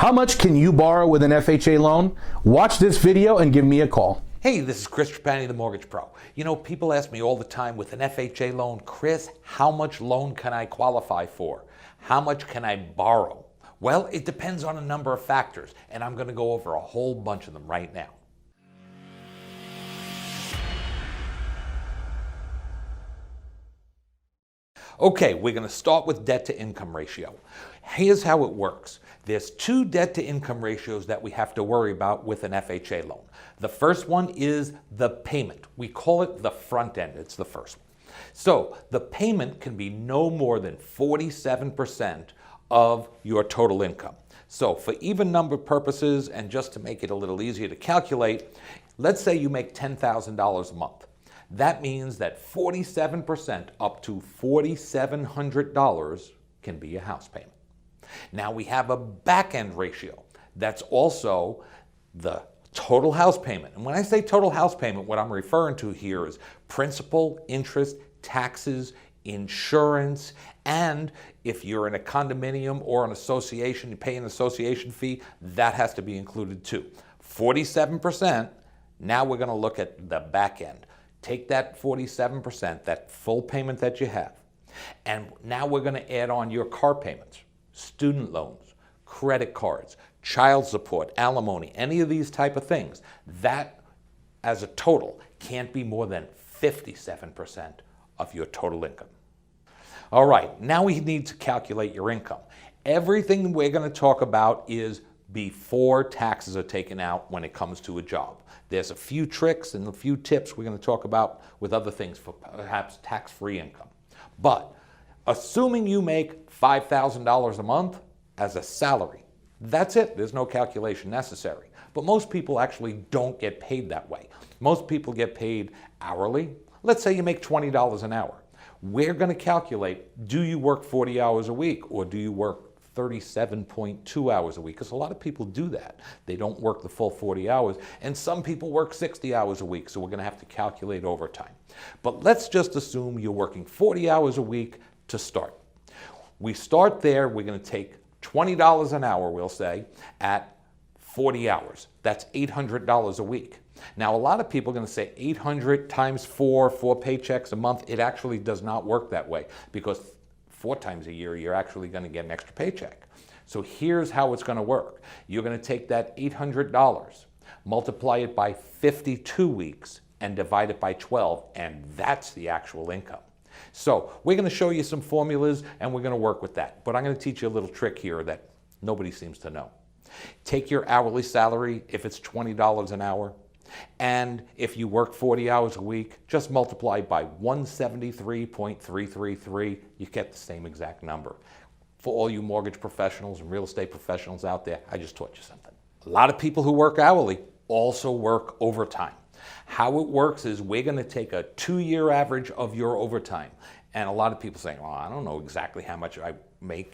How much can you borrow with an FHA loan? Watch this video and give me a call. Hey, this is Chris Trapani, the Mortgage Pro. You know, people ask me all the time with an FHA loan, Chris, how much loan can I qualify for? How much can I borrow? Well, it depends on a number of factors, and I'm going to go over a whole bunch of them right now. Okay, we're going to start with debt to income ratio. Here's how it works. There's two debt to income ratios that we have to worry about with an FHA loan. The first one is the payment. We call it the front end. It's the first one. So the payment can be no more than 47% of your total income. So for even number purposes and just to make it a little easier to calculate, let's say you make $10,000 a month. That means that 47% up to $4,700 can be a house payment. Now we have a back-end ratio. That's also the total house payment. And when I say total house payment, what I'm referring to here is principal, interest, taxes, insurance, and if you're in a condominium or an association, you pay an association fee, that has to be included too. 47%, now we're going to look at the back end. Take that 47%, that full payment that you have, and now we're going to add on your car payments, student loans, credit cards, child support, alimony, any of these type of things. That, as a total, can't be more than 57% of your total income. All right, now we need to calculate your income. Everything we're going to talk about is before taxes are taken out when it comes to a job. There's a few tricks and a few tips we're going to talk about with other things for perhaps tax-free income. But assuming you make $5,000 a month as a salary, that's it. There's no calculation necessary. But most people actually don't get paid that way. Most people get paid hourly. Let's say you make $20 an hour. We're going to calculate, do you work 40 hours a week or do you work 37.2 hours a week? Because a lot of people do that. They don't work the full 40 hours, and some people work 60 hours a week, so we're going to have to calculate overtime. But let's just assume you're working 40 hours a week to start. We start there, we're going to take $20 an hour, we'll say, at 40 hours. That's $800 a week. Now, a lot of people are going to say 800 times four paychecks a month. It actually does not work that way because 4 times a year, you're actually going to get an extra paycheck. So here's how it's going to work. You're going to take that $800, multiply it by 52 weeks, and divide it by 12, and that's the actual income. So we're going to show you some formulas, and we're going to work with that. But I'm going to teach you a little trick here that nobody seems to know. Take your hourly salary, if it's $20 an hour, and if you work 40 hours a week, just multiply by 173.333. You get the same exact number. For all you mortgage professionals and real estate professionals out there, I just taught you something. A lot of people who work hourly also work overtime. How it works is we're going to take a 2-year average of your overtime. And a lot of people say, well, I don't know exactly how much I make,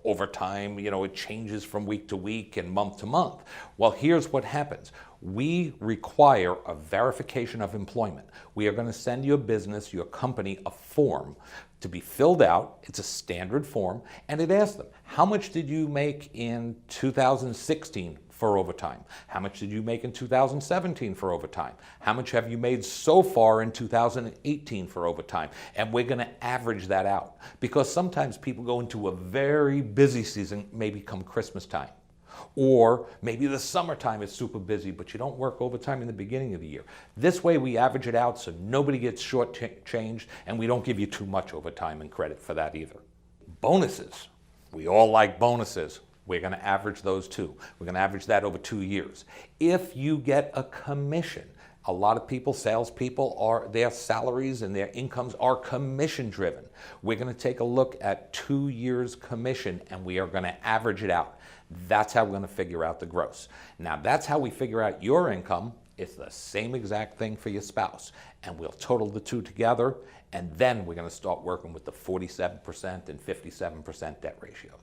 overtime. It changes from week to week and month to month. Well, here's what happens. We require a verification of employment. We are going to send your business, your company, a form to be filled out. It's a standard form, and it asks them, how much did you make in 2016 for overtime? How much did you make in 2017 for overtime? How much have you made so far in 2018 for overtime? And we're going to average that out because sometimes people go into a very busy season, maybe come Christmas time. Or maybe the summertime is super busy, but you don't work overtime in the beginning of the year. This way we average it out so nobody gets shortchanged, and we don't give you too much overtime and credit for that either. Bonuses. We all like bonuses. We're going to average those too. We're going to average that over 2 years. If you get a commission, a lot of people, salespeople, their salaries and their incomes are commission driven. We're going to take a look at 2 years commission, and we are going to average it out. That's how we're going to figure out the gross. Now, that's how we figure out your income. It's the same exact thing for your spouse. And we'll total the two together, and then we're going to start working with the 47% and 57% debt ratios.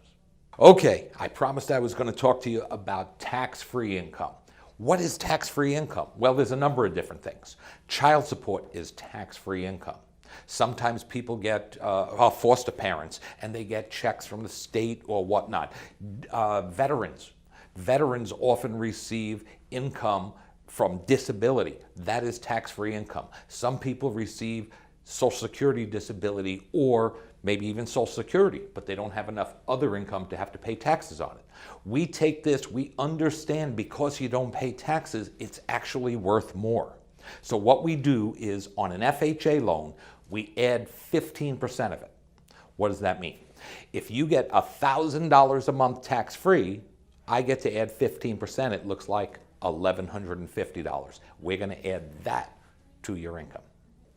Okay, I promised I was going to talk to you about tax-free income. What is tax-free income? Well, there's a number of different things. Child support is tax-free income. Sometimes people get foster parents and they get checks from the state or whatnot. Veterans, Veterans often receive income from disability. That is tax-free income. Some people receive Social Security disability or maybe even Social Security, but they don't have enough other income to have to pay taxes on it. We take this, we understand because you don't pay taxes, it's actually worth more. So what we do is on an FHA loan, we add 15% of it. What does that mean? If you get $1,000 a month tax-free, I get to add 15%. It looks like $1,150. We're going to add that to your income.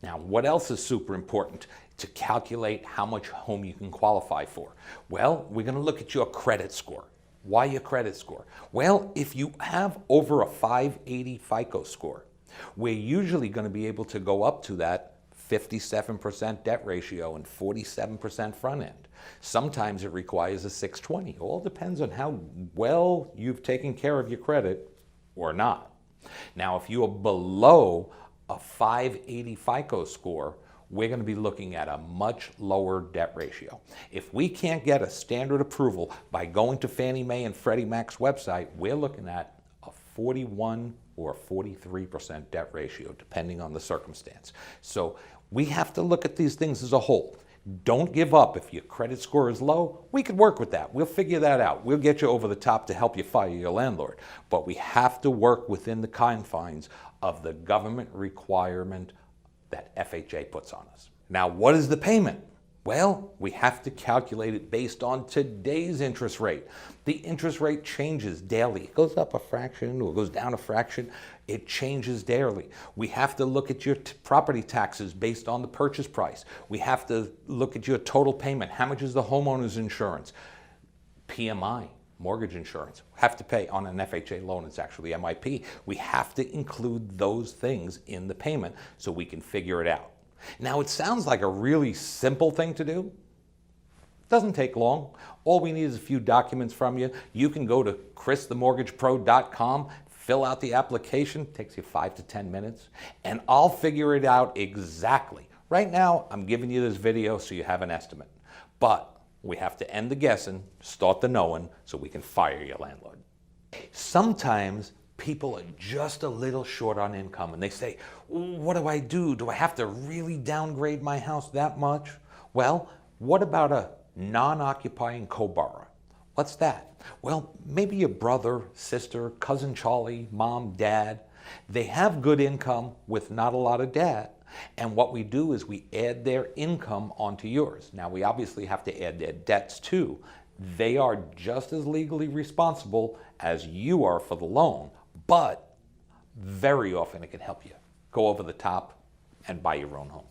Now, what else is super important to calculate how much home you can qualify for? Well, we're going to look at your credit score. Why your credit score? Well, if you have over a 580 FICO score, we're usually going to be able to go up to that 57% debt ratio and 47% front end. Sometimes it requires a 620. It all depends on how well you've taken care of your credit or not. Now, if you are below a 580 FICO score, we're going to be looking at a much lower debt ratio. If we can't get a standard approval by going to Fannie Mae and Freddie Mac's website, we're looking at a 41 or 43% debt ratio, depending on the circumstance. So we have to look at these things as a whole. Don't give up. If your credit score is low, we could work with that. We'll figure that out. We'll get you over the top to help you fire your landlord. But we have to work within the confines of the government requirement that FHA puts on us. Now, what is the payment? Well, we have to calculate it based on today's interest rate. The interest rate changes daily. It goes up a fraction or it goes down a fraction. It changes daily. We have to look at your property taxes based on the purchase price. We have to look at your total payment. How much is the homeowner's insurance? PMI, mortgage insurance. Have to pay on an FHA loan. It's actually MIP. We have to include those things in the payment so we can figure it out. Now, it sounds like a really simple thing to do. It doesn't take long. All we need is a few documents from you. You can go to christhemortgagepro.com, fill out the application. It takes you 5 to 10 minutes, and I'll figure it out exactly. Right now, I'm giving you this video so you have an estimate. But we have to end the guessing, start the knowing, so we can fire your landlord. Sometimes people are just a little short on income and they say, what do I do? Do I have to really downgrade my house that much? Well, what about a non-occupying co-borrower? What's that? Well, maybe your brother, sister, cousin Charlie, mom, dad, they have good income with not a lot of debt. And what we do is we add their income onto yours. Now, we obviously have to add their debts too. They are just as legally responsible as you are for the loan, but very often it can help you go over the top and buy your own home.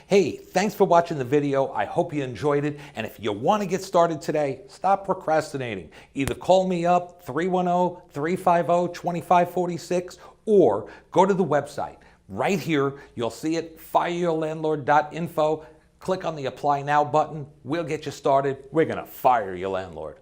Hey, thanks for watching the video. I hope you enjoyed it. And if you want to get started today, stop procrastinating. Either call me up, 310-350-2546, or go to the website. Right here, you'll see it, fireyourlandlord.info. Click on the Apply Now button. We'll get you started. We're going to fire your landlord.